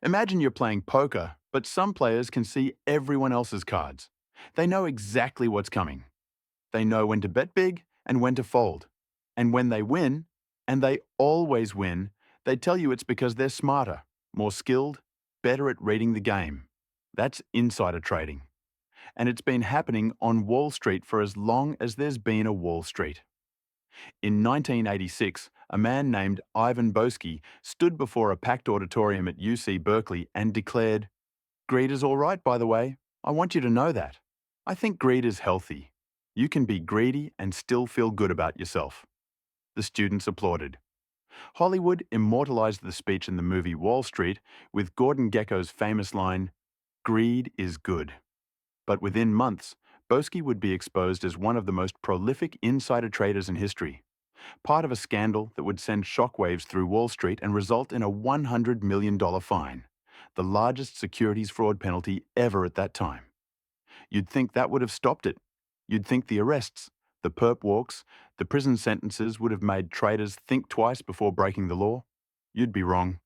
Imagine you're playing poker, but some players can see everyone else's cards. They know exactly what's coming. They know when to bet big and when to fold. And when they win, and they always win, they tell you it's because they're smarter, more skilled, better at reading the game. That's insider trading. And it's been happening on Wall Street for as long as there's been a Wall Street. In 1986, a man named Ivan Boesky stood before a packed auditorium at UC Berkeley and declared, "Greed is all right, by the way. I want you to know that. I think greed is healthy. You can be greedy and still feel good about yourself." The students applauded. Hollywood immortalized the speech in the movie Wall Street with Gordon Gekko's famous line, "Greed is good." But within months, Boesky would be exposed as one of the most prolific insider traders in history, part of a scandal that would send shockwaves through Wall Street and result in a $100 million fine, the largest securities fraud penalty ever at that time. You'd think that would have stopped it. You'd think the arrests, the perp walks, the prison sentences would have made traders think twice before breaking the law. You'd be wrong.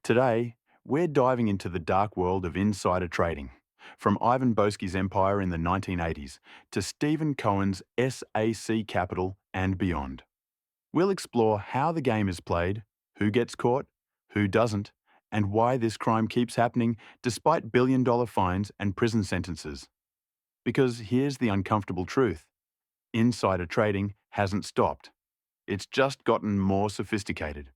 Today, we're diving into the dark world of insider trading, from Ivan Boesky's empire in the 1980s to Steven Cohen's SAC Capital and beyond. We'll explore how the game is played, who gets caught, who doesn't, and why this crime keeps happening despite billion-dollar fines and prison sentences. Because here's the uncomfortable truth. Insider trading hasn't stopped. It's just gotten more sophisticated.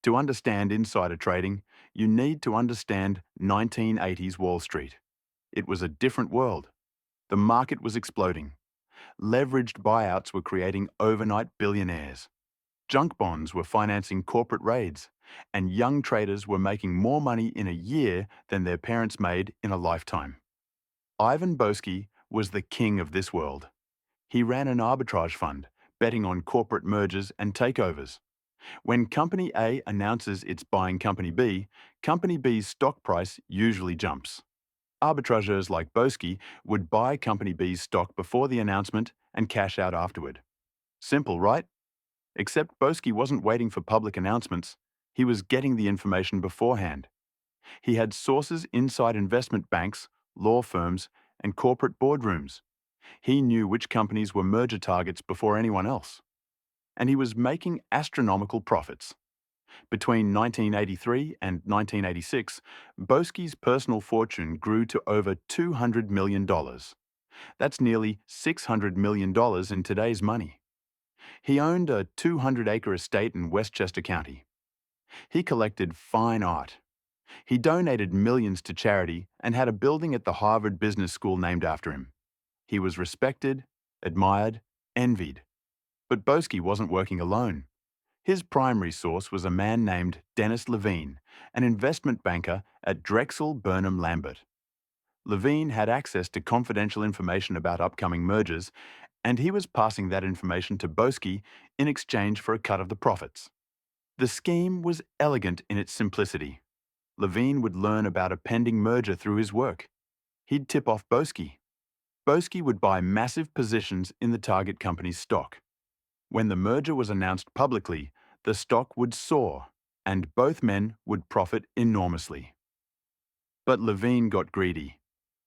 To understand insider trading, you need to understand 1980s Wall Street. It was a different world. The market was exploding. Leveraged buyouts were creating overnight billionaires. Junk bonds were financing corporate raids, and young traders were making more money in a year than their parents made in a lifetime. Ivan Boesky was the king of this world. He ran an arbitrage fund, betting on corporate mergers and takeovers. When Company A announces it's buying Company B's stock price usually jumps. Arbitrageurs like Boesky would buy Company B's stock before the announcement and cash out afterward. Simple, right? Except Boesky wasn't waiting for public announcements. He was getting the information beforehand. He had sources inside investment banks, law firms, and corporate boardrooms. He knew which companies were merger targets before anyone else. And he was making astronomical profits. Between 1983 and 1986, Boesky's personal fortune grew to over $200 million. That's nearly $600 million in today's money. He owned a 200-acre estate in Westchester County. He collected fine art. He donated millions to charity and had a building at the Harvard Business School named after him. He was respected, admired, envied. But Boesky wasn't working alone. His primary source was a man named Dennis Levine, an investment banker at Drexel Burnham Lambert. Levine had access to confidential information about upcoming mergers, and he was passing that information to Boesky in exchange for a cut of the profits. The scheme was elegant in its simplicity. Levine would learn about a pending merger through his work. He'd tip off Boesky. Boesky would buy massive positions in the target company's stock. When the merger was announced publicly, the stock would soar, and both men would profit enormously. But Levine got greedy.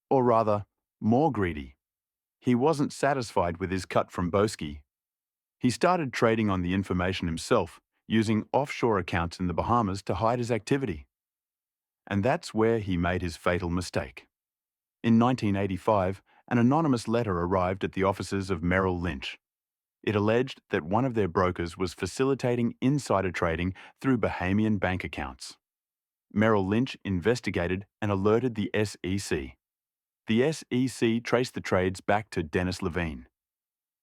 Or rather, more greedy. He wasn't satisfied with his cut from Boesky. He started trading on the information himself, using offshore accounts in the Bahamas to hide his activity. And that's where he made his fatal mistake. In 1985, an anonymous letter arrived at the offices of Merrill Lynch. It alleged that one of their brokers was facilitating insider trading through Bahamian bank accounts. Merrill Lynch investigated and alerted the SEC. The SEC traced the trades back to Dennis Levine.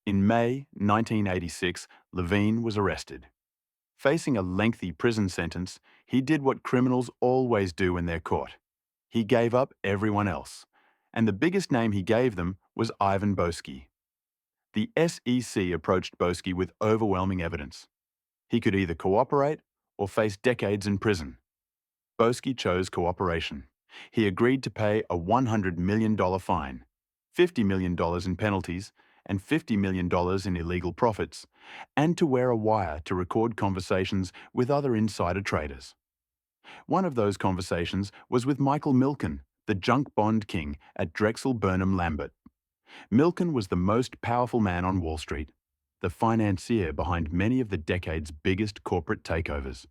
In May 1986, Levine was arrested. Facing a lengthy prison sentence, he did what criminals always do when they're caught. He gave up everyone else, and the biggest name he gave them was Ivan Boesky. The SEC approached Boesky with overwhelming evidence. He could either cooperate or face decades in prison. Boesky chose cooperation. He agreed to pay a $100 million fine, $50 million in penalties, and $50 million in illegal profits, and to wear a wire to record conversations with other insider traders. One of those conversations was with Michael Milken, the junk bond king at Drexel Burnham Lambert. Milken was the most powerful man on Wall Street, the financier behind many of the decade's biggest corporate takeovers.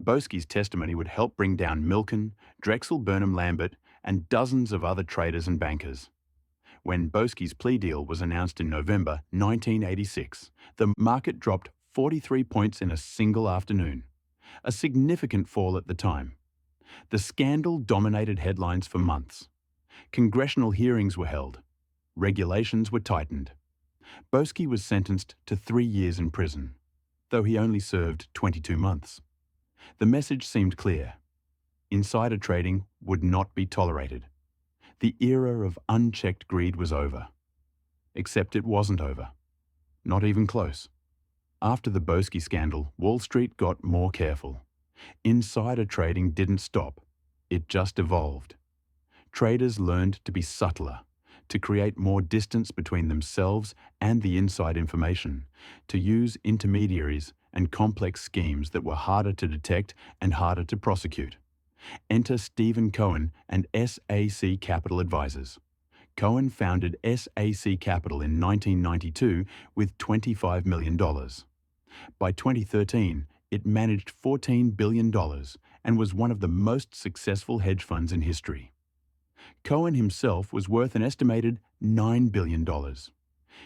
Boesky's testimony would help bring down Milken, Drexel Burnham Lambert, and dozens of other traders and bankers. When Boesky's plea deal was announced in November 1986, the market dropped 43 points in a single afternoon, a significant fall at the time. The scandal dominated headlines for months. Congressional hearings were held. Regulations were tightened. Boesky was sentenced to 3 years in prison, though he only served 22 months. The message seemed clear. Insider trading would not be tolerated. The era of unchecked greed was over. Except it wasn't over. Not even close. After the Boesky scandal, Wall Street got more careful. Insider trading didn't stop. It just evolved. Traders learned to be subtler, to create more distance between themselves and the inside information, to use intermediaries and complex schemes that were harder to detect and harder to prosecute. Enter Steven Cohen and SAC Capital Advisors. Cohen founded SAC Capital in 1992 with $25 million. By 2013, it managed $14 billion and was one of the most successful hedge funds in history. Cohen himself was worth an estimated $9 billion.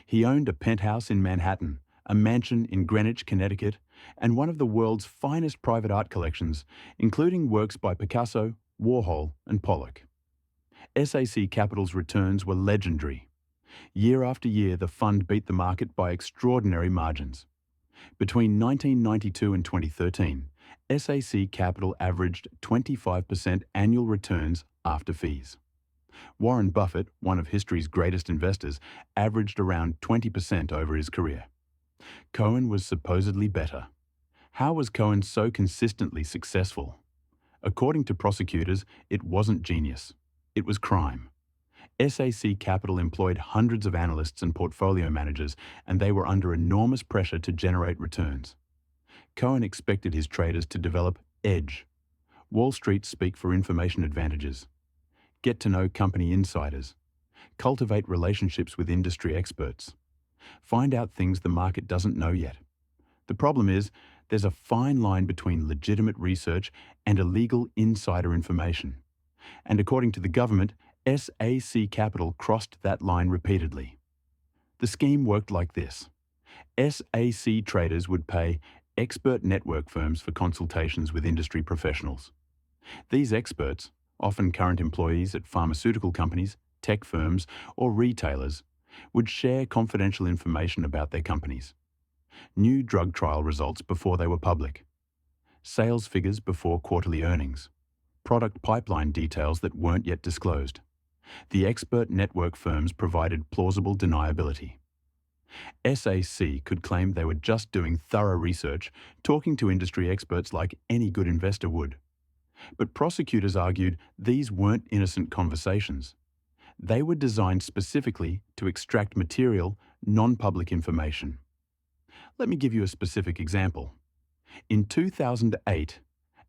He owned a penthouse in Manhattan, a mansion in Greenwich, Connecticut, and one of the world's finest private art collections, including works by Picasso, Warhol, and Pollock. SAC Capital's returns were legendary. Year after year, the fund beat the market by extraordinary margins. Between 1992 and 2013, SAC Capital averaged 25% annual returns after fees. Warren Buffett, one of history's greatest investors, averaged around 20% over his career. Cohen was supposedly better. How was Cohen so consistently successful? According to prosecutors, it wasn't genius. It was crime. SAC Capital employed hundreds of analysts and portfolio managers, and they were under enormous pressure to generate returns. Cohen expected his traders to develop edge. Wall Street speak for information advantages. Get to know company insiders. Cultivate relationships with industry experts. Find out things the market doesn't know yet. The problem is, there's a fine line between legitimate research and illegal insider information. And according to the government, SAC Capital crossed that line repeatedly. The scheme worked like this. SAC traders would pay expert network firms for consultations with industry professionals. These experts, often current employees at pharmaceutical companies, tech firms, or retailers, would share confidential information about their companies. New drug trial results before they were public. Sales figures before quarterly earnings. Product pipeline details that weren't yet disclosed. The expert network firms provided plausible deniability. SAC could claim they were just doing thorough research, talking to industry experts like any good investor would. But prosecutors argued these weren't innocent conversations. They were designed specifically to extract material, non-public information. Let me give you a specific example. In 2008,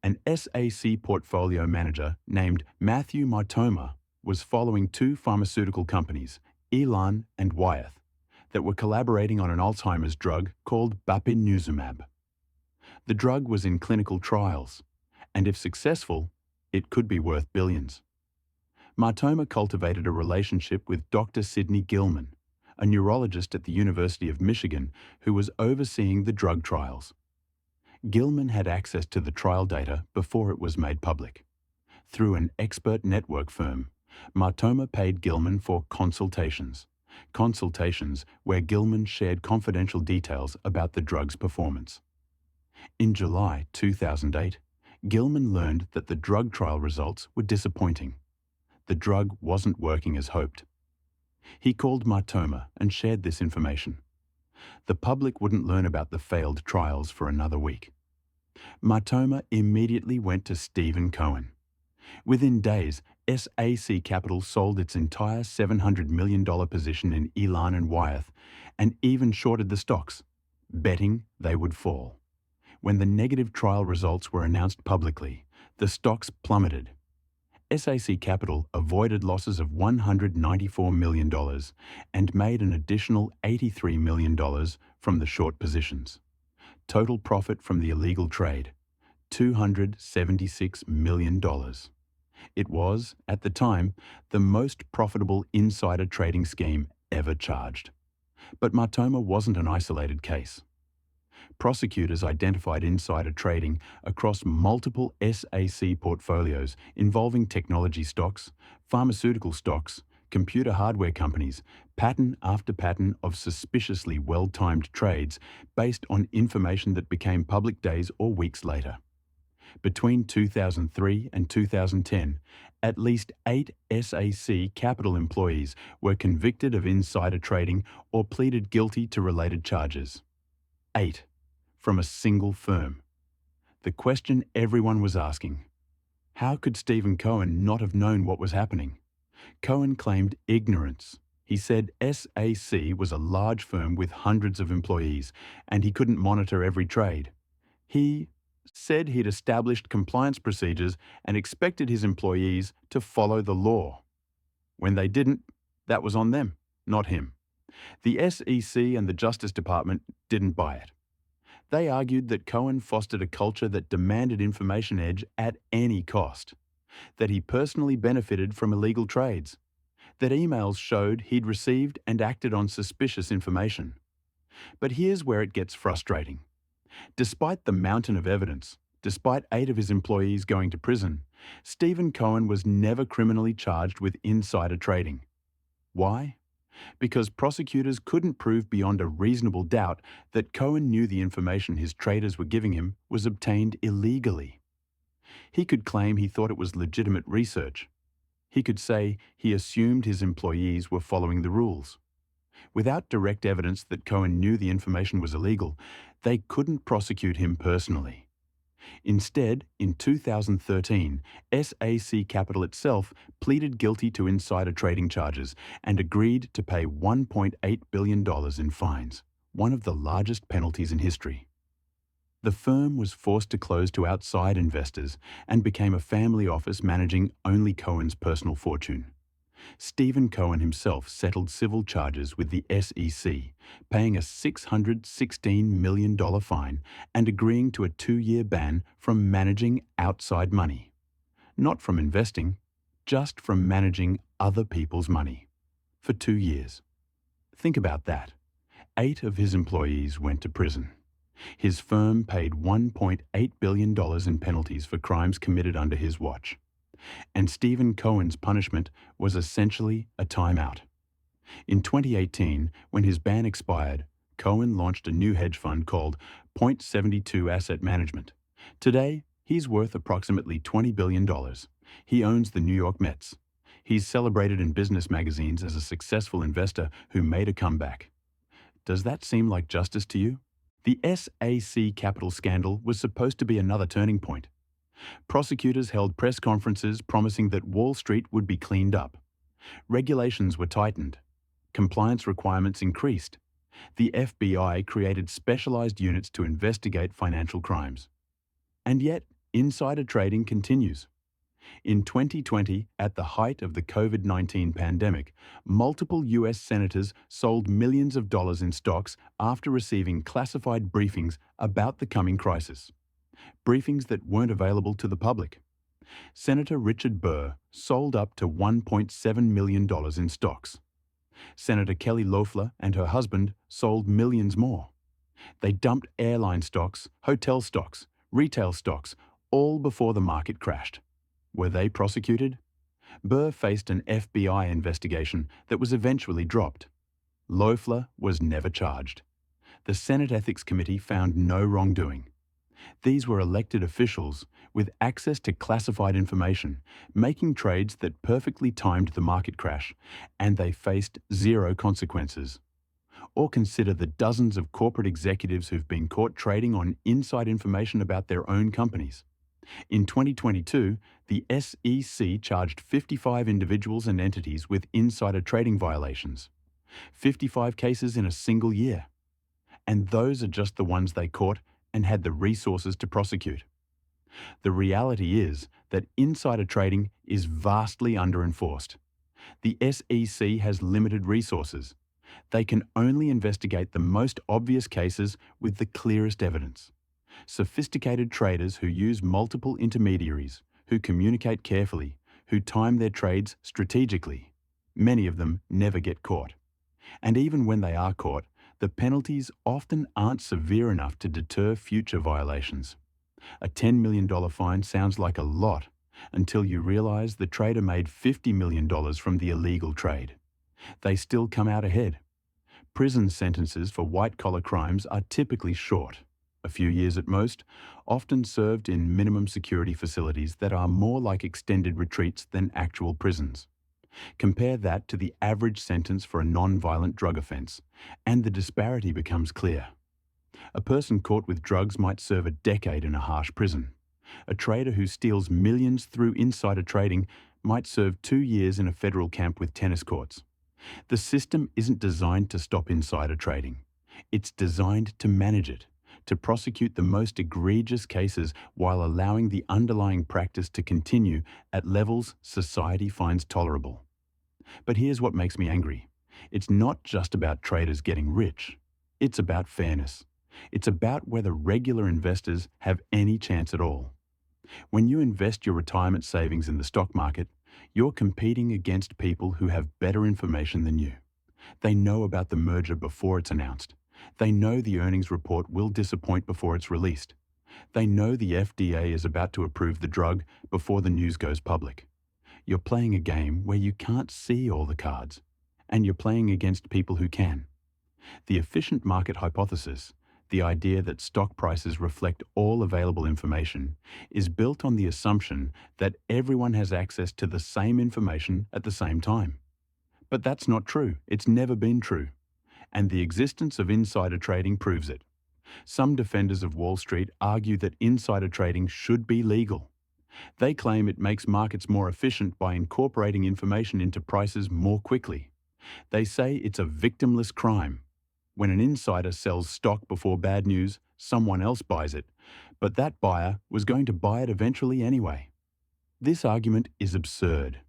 an SAC portfolio manager named Matthew Martoma was following two pharmaceutical companies, Elan and Wyeth, that were collaborating on an Alzheimer's drug called bapineuzumab. The drug was in clinical trials, and if successful, it could be worth billions. Martoma cultivated a relationship with Dr. Sidney Gilman, a neurologist at the University of Michigan who was overseeing the drug trials. Gilman had access to the trial data before it was made public. Through an expert network firm, Martoma paid Gilman for consultations where Gilman shared confidential details about the drug's performance. In July 2008, Gilman learned that the drug trial results were disappointing. The drug wasn't working as hoped. He called Martoma and shared this information. The public wouldn't learn about the failed trials for another week. Martoma immediately went to Steven Cohen. Within days, SAC Capital sold its entire $700 million position in Elan and Wyeth and even shorted the stocks, betting they would fall. When the negative trial results were announced publicly, The stocks plummeted. SAC Capital avoided losses of $194 million and made an additional $83 million from the short positions. Total profit from the illegal trade, $276 million. It was, at the time, the most profitable insider trading scheme ever charged. But Martoma wasn't an isolated case. Prosecutors identified insider trading across multiple SAC portfolios involving technology stocks, pharmaceutical stocks, computer hardware companies, pattern after pattern of suspiciously well-timed trades based on information that became public days or weeks later. Between 2003 and 2010, at least 8 SAC Capital employees were convicted of insider trading or pleaded guilty to related charges. 8. From a single firm. The question everyone was asking: how could Steven Cohen not have known what was happening? Cohen claimed ignorance. He said SAC was a large firm with hundreds of employees, and he couldn't monitor every trade. He said he'd established compliance procedures and expected his employees to follow the law. When they didn't, that was on them, not him. The SEC and the Justice Department didn't buy it. They argued that Cohen fostered a culture that demanded information edge at any cost, that he personally benefited from illegal trades, that emails showed he'd received and acted on suspicious information. But here's where it gets frustrating. Despite the mountain of evidence, despite 8 of his employees going to prison, Steven Cohen was never criminally charged with insider trading. Why? Because prosecutors couldn't prove beyond a reasonable doubt that Cohen knew the information his traders were giving him was obtained illegally. He could claim he thought it was legitimate research. He could say he assumed his employees were following the rules. Without direct evidence that Cohen knew the information was illegal, they couldn't prosecute him personally. Instead, in 2013, SAC Capital itself pleaded guilty to insider trading charges and agreed to pay $1.8 billion in fines, one of the largest penalties in history. The firm was forced to close to outside investors and became a family office managing only Cohen's personal fortune. Steven Cohen himself settled civil charges with the SEC, paying a $616 million fine and agreeing to a 2-year ban from managing outside money. Not from investing, just from managing other people's money. For 2 years. Think about that. 8 of his employees went to prison. His firm paid $1.8 billion in penalties for crimes committed under his watch. And Steven Cohen's punishment was essentially a timeout. In 2018, when his ban expired, Cohen launched a new hedge fund called Point72 Asset Management. Today, he's worth approximately $20 billion. He owns the New York Mets. He's celebrated in business magazines as a successful investor who made a comeback. Does that seem like justice to you? The SAC Capital scandal was supposed to be another turning point. Prosecutors held press conferences promising that Wall Street would be cleaned up. Regulations were tightened. Compliance requirements increased. The FBI created specialized units to investigate financial crimes. And yet, insider trading continues. In 2020, at the height of the COVID-19 pandemic, multiple US senators sold millions of dollars in stocks after receiving classified briefings about the coming crisis. Briefings that weren't available to the public. Senator Richard Burr sold up to $1.7 million in stocks. Senator Kelly Loeffler and her husband sold millions more. They dumped airline stocks, hotel stocks, retail stocks, all before the market crashed. Were they prosecuted? Burr faced an FBI investigation that was eventually dropped. Loeffler was never charged. The Senate Ethics Committee found no wrongdoing. These were elected officials with access to classified information, making trades that perfectly timed the market crash, and they faced zero consequences. Or consider the dozens of corporate executives who've been caught trading on inside information about their own companies. In 2022, the SEC charged 55 individuals and entities with insider trading violations. 55 cases in a single year. And those are just the ones they caught and had the resources to prosecute. The reality is that insider trading is vastly underenforced. The SEC has limited resources. They can only investigate the most obvious cases with the clearest evidence. Sophisticated traders who use multiple intermediaries, who communicate carefully, who time their trades strategically. Many of them never get caught. And even when they are caught, the penalties often aren't severe enough to deter future violations. A $10 million fine sounds like a lot until you realize the trader made $50 million from the illegal trade. They still come out ahead. Prison sentences for white-collar crimes are typically short, a few years at most, often served in minimum security facilities that are more like extended retreats than actual prisons. Compare that to the average sentence for a non-violent drug offense, and the disparity becomes clear. A person caught with drugs might serve a decade in a harsh prison. A trader who steals millions through insider trading might serve 2 years in a federal camp with tennis courts. The system isn't designed to stop insider trading. It's designed to manage it, to prosecute the most egregious cases while allowing the underlying practice to continue at levels society finds tolerable. But here's what makes me angry. It's not just about traders getting rich. It's about fairness. It's about whether regular investors have any chance at all. When you invest your retirement savings in the stock market, you're competing against people who have better information than you. They know about the merger before it's announced. They know the earnings report will disappoint before it's released. They know the FDA is about to approve the drug before the news goes public. You're playing a game where you can't see all the cards, and you're playing against people who can. The efficient market hypothesis, the idea that stock prices reflect all available information, is built on the assumption that everyone has access to the same information at the same time. But that's not true. It's never been true. And the existence of insider trading proves it. Some defenders of Wall Street argue that insider trading should be legal. They claim it makes markets more efficient by incorporating information into prices more quickly. They say it's a victimless crime. When an insider sells stock before bad news, someone else buys it, but that buyer was going to buy it eventually anyway. This argument is absurd.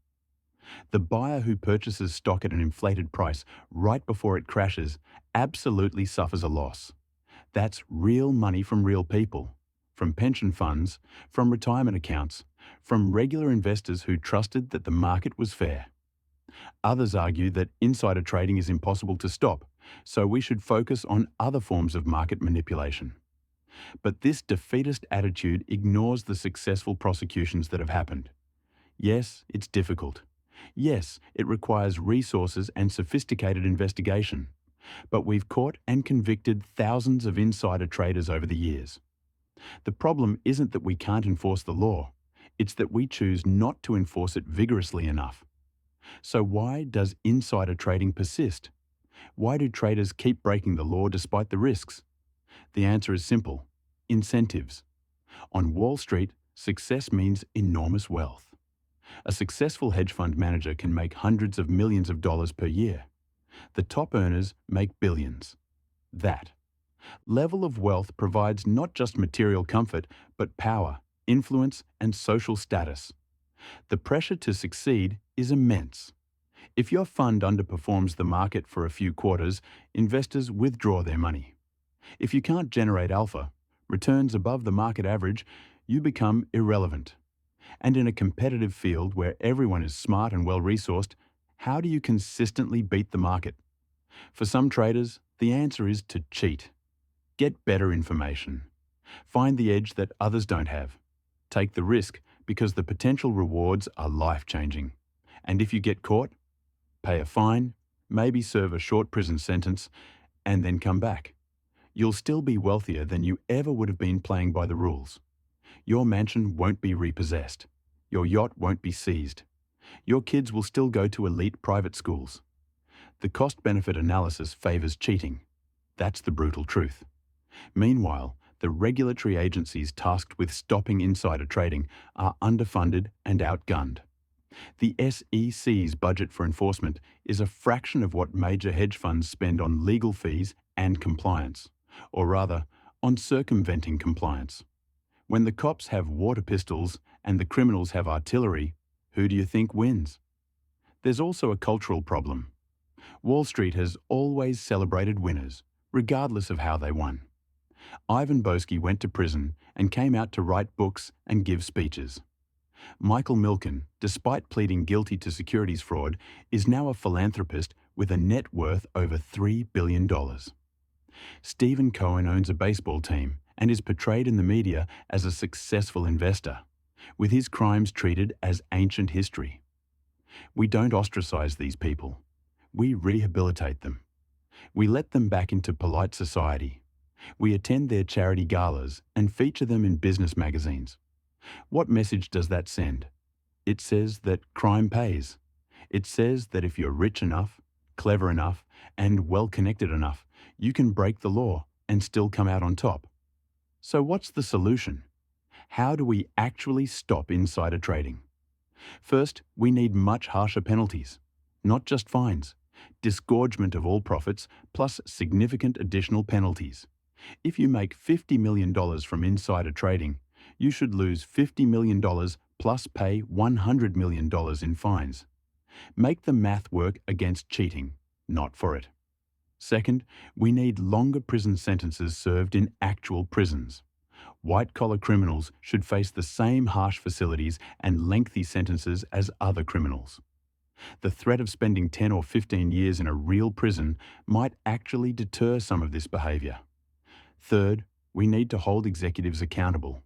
The buyer who purchases stock at an inflated price right before it crashes absolutely suffers a loss. That's real money from real people, from pension funds, from retirement accounts, from regular investors who trusted that the market was fair. Others argue that insider trading is impossible to stop, so we should focus on other forms of market manipulation. But this defeatist attitude ignores the successful prosecutions that have happened. Yes, it's difficult. Yes, it requires resources and sophisticated investigation. But we've caught and convicted thousands of insider traders over the years. The problem isn't that we can't enforce the law. It's that we choose not to enforce it vigorously enough. So why does insider trading persist? Why do traders keep breaking the law despite the risks? The answer is simple: incentives. On Wall Street, success means enormous wealth. A successful hedge fund manager can make hundreds of millions of dollars per year. The top earners make billions. That level of wealth provides not just material comfort, but power, influence, and social status. The pressure to succeed is immense. If your fund underperforms the market for a few quarters, investors withdraw their money. If you can't generate alpha, returns above the market average, you become irrelevant. And in a competitive field where everyone is smart and well-resourced, how do you consistently beat the market? For some traders, the answer is to cheat. Get better information. Find the edge that others don't have. Take the risk because the potential rewards are life-changing. And if you get caught, pay a fine, maybe serve a short prison sentence, and then come back. You'll still be wealthier than you ever would have been playing by the rules. Your mansion won't be repossessed. Your yacht won't be seized. Your kids will still go to elite private schools. The cost-benefit analysis favors cheating. That's the brutal truth. Meanwhile, the regulatory agencies tasked with stopping insider trading are underfunded and outgunned. The SEC's budget for enforcement is a fraction of what major hedge funds spend on legal fees and compliance, or rather, on circumventing compliance. When the cops have water pistols and the criminals have artillery, who do you think wins? There's also a cultural problem. Wall Street has always celebrated winners, regardless of how they won. Ivan Boesky went to prison and came out to write books and give speeches. Michael Milken, despite pleading guilty to securities fraud, is now a philanthropist with a net worth over $3 billion. Steven Cohen owns a baseball team and is portrayed in the media as a successful investor, with his crimes treated as ancient history. We don't ostracize these people. We rehabilitate them. We let them back into polite society. We attend their charity galas and feature them in business magazines. What message does that send? It says that crime pays. It says that if you're rich enough, clever enough, and well-connected enough, you can break the law and still come out on top. So what's the solution? How do we actually stop insider trading? First, we need much harsher penalties, not just fines, disgorgement of all profits plus significant additional penalties. If you make $50 million from insider trading, you should lose $50 million plus pay $100 million in fines. Make the math work against cheating, not for it. Second, we need longer prison sentences served in actual prisons. White-collar criminals should face the same harsh facilities and lengthy sentences as other criminals. The threat of spending 10 or 15 years in a real prison might actually deter some of this behavior. Third, we need to hold executives accountable.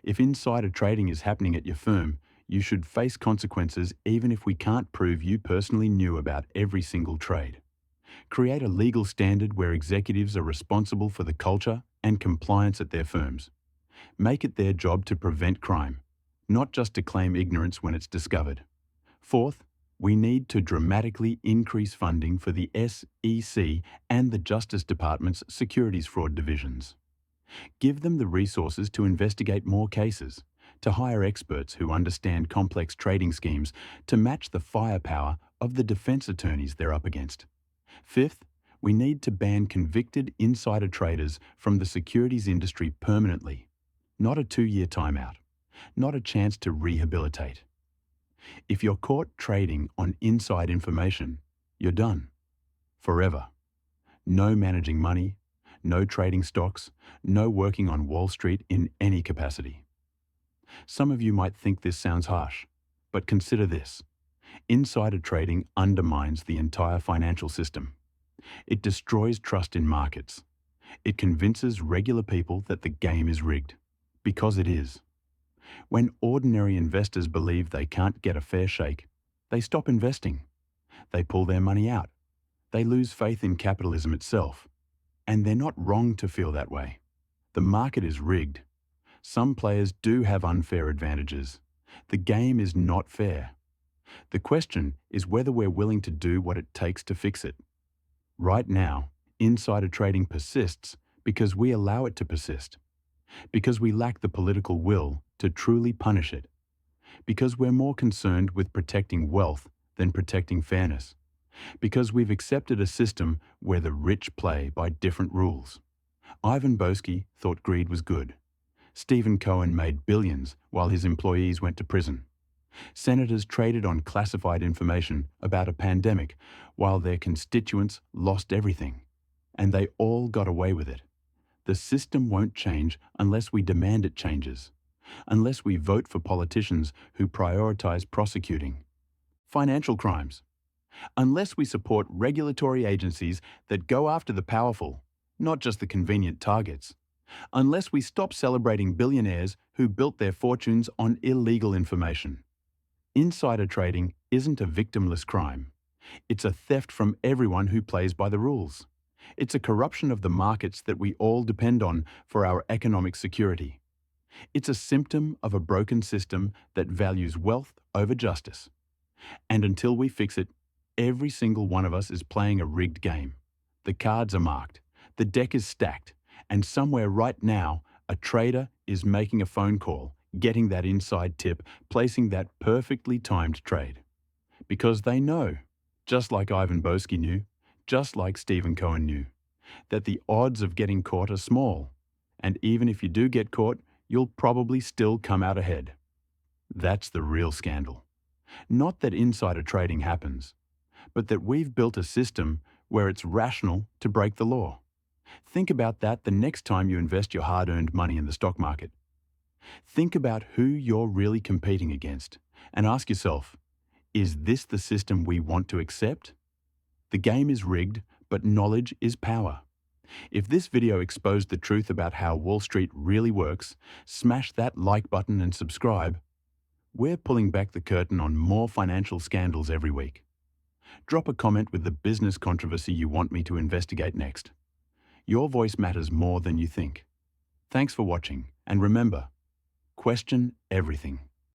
If insider trading is happening at your firm, you should face consequences even if we can't prove you personally knew about every single trade. Create a legal standard where executives are responsible for the culture and compliance at their firms. Make it their job to prevent crime, not just to claim ignorance when it's discovered. Fourth, we need to dramatically increase funding for the SEC and the Justice Department's securities fraud divisions. Give them the resources to investigate more cases, to hire experts who understand complex trading schemes, to match the firepower of the defense attorneys they're up against. Fifth, we need to ban convicted insider traders from the securities industry permanently. Not a 2-year timeout, not a chance to rehabilitate. If you're caught trading on inside information, you're done. Forever. No managing money, no trading stocks, no working on Wall Street in any capacity. Some of you might think this sounds harsh, but consider this. Insider trading undermines the entire financial system. It destroys trust in markets. It convinces regular people that the game is rigged, because it is. When ordinary investors believe they can't get a fair shake, they stop investing. They pull their money out. They lose faith in capitalism itself. And they're not wrong to feel that way. The market is rigged. Some players do have unfair advantages. The game is not fair. The question is whether we're willing to do what it takes to fix it. Right now, insider trading persists because we allow it to persist. Because we lack the political will to truly punish it. Because we're more concerned with protecting wealth than protecting fairness. Because we've accepted a system where the rich play by different rules. Ivan Boesky thought greed was good. Steven Cohen made billions while his employees went to prison. Senators traded on classified information about a pandemic while their constituents lost everything. And they all got away with it. The system won't change unless we demand it changes. Unless we vote for politicians who prioritize prosecuting financial crimes. Unless we support regulatory agencies that go after the powerful, not just the convenient targets. Unless we stop celebrating billionaires who built their fortunes on illegal information. Insider trading isn't a victimless crime. It's a theft from everyone who plays by the rules. It's a corruption of the markets that we all depend on for our economic security. It's a symptom of a broken system that values wealth over justice. And until we fix it, every single one of us is playing a rigged game. The cards are marked, the deck is stacked, and somewhere right now, a trader is making a phone call, getting that inside tip, placing that perfectly timed trade. Because they know, just like Ivan Boesky knew, just like Steven Cohen knew, that the odds of getting caught are small. And even if you do get caught, you'll probably still come out ahead. That's the real scandal. Not that insider trading happens, but that we've built a system where it's rational to break the law. Think about that the next time you invest your hard-earned money in the stock market. Think about who you're really competing against and ask yourself, is this the system we want to accept? The game is rigged, but knowledge is power. If this video exposed the truth about how Wall Street really works, smash that like button and subscribe. We're pulling back the curtain on more financial scandals every week. Drop a comment with the business controversy you want me to investigate next. Your voice matters more than you think. Thanks for watching, and remember, question everything.